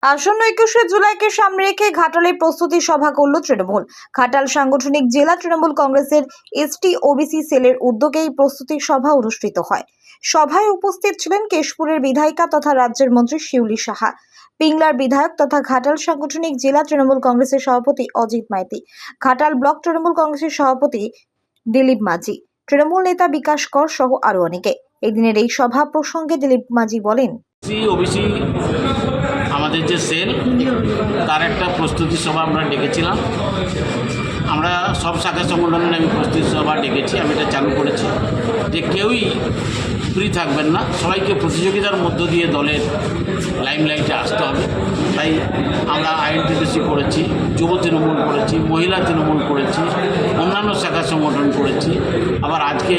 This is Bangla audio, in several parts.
আসন্ন 21শে জুলাইকে সামনে রেখে ঘাটালে প্রস্তুতি সভা করল তৃণমূল। ঘাটাল সাংগঠনিক জেলা তৃণমূল কংগ্রেসের এসটি ওবিসি সেলের উদ্যোগে এই প্রস্তুতি সভা অনুষ্ঠিত হয়। সভায় উপস্থিত ছিলেন কেশপুরের বিধায়িকা তথা রাজ্যের মন্ত্রী শিউলি সাহা, পিংলার বিধায়ক তথা ঘাটাল সাংগঠনিক জেলা তৃণমূল কংগ্রেসের সভাপতি অজিত মাইতি, ঘাটাল ব্লক তৃণমূল কংগ্রেসের সভাপতি দিলীপ মাঝি, তৃণমূল নেতা বিকাশ কর সহ আরো অনেকে। এই দিনের এই সভা প্রসঙ্গে দিলীপ মাঝি বলেন, ওবিসি আমাদের যে সেল তার একটা প্রস্তুতি সভা আমরা ডেকেছিলাম। আমরা সব শাখা সংগঠনের আমি প্রস্তুতি সভা ডেকেছি, আমি এটা চালু করেছি যে কেউই ফ্রি থাকবেন না, সবাইকে প্রতিযোগিতার মধ্য দিয়ে দলের লাইমলাইটে আসতে হবে। তাই আমরা আইএনটিটিসি করেছি, যুব তৃণমূল করেছি, মহিলা তৃণমূল করেছি, অন্যান্য শাখা সংগঠন করেছি, আবার আজকে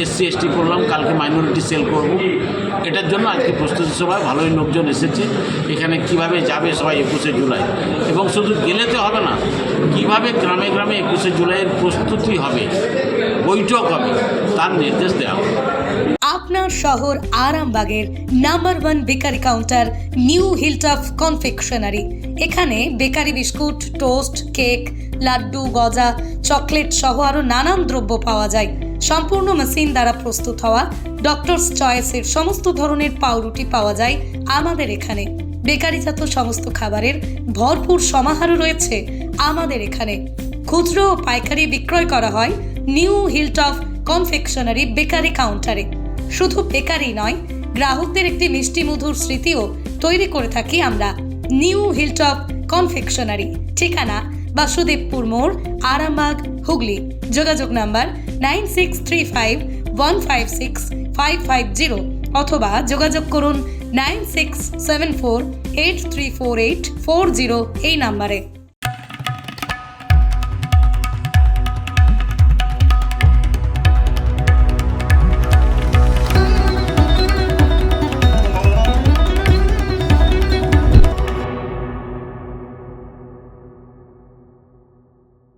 এসসি এসটি করলাম, কালকে মাইনরিটি সেল করব। এটার জন্য আজকে প্রস্তুতি সভায় ভালোই লোকজন এসেছে। এখানে কিভাবে যাবে সবাই 21শে জুলাই, এবং শুধু গেলে তো হবে না, কিভাবে গ্রামে গ্রামে 21শে জুলাইয়ের প্রস্তুতি হবে, বৈঠক হবে, তার নির্দেশ দেওয়া হবে। আপনার শহর আরামবাগের number 1 bakery counter new hilltop confectionery. এখানে bakery biscuit, toast, cake, laddoo, গজা, চকলেট সহ আরো নানান দ্রব্য পাওয়া যায়। সম্পূর্ণ মেশিন দ্বারা প্রস্তুত হওয়া ডক্টরস চয়েসের সমস্ত ধরনের পাউরুটি পাওয়া যায় আমাদের এখানে। বেকারিজাত সমস্ত খাবারের ভরপুর সমাহারও রয়েছে আমাদের এখানে। খুচরো ও পাইকারি বিক্রয় করা হয় নিউ হিলটপ কনফেকশনারি বেকারি কাউন্টারে। শুধু বেকারি নয়, গ্রাহকদের একটি মিষ্টি মধুর স্মৃতিও তৈরি করে থাকি আমরা। নিউ হিলটপ কনফেকশনারি, ঠিকানা বাসুদেবপুর মোড়, আরামবাগ, হুগলি। যোগাযোগ নাম্বার 9635156550 অথবা যোগাযোগ করুন 9674834840 এই নাম্বারে।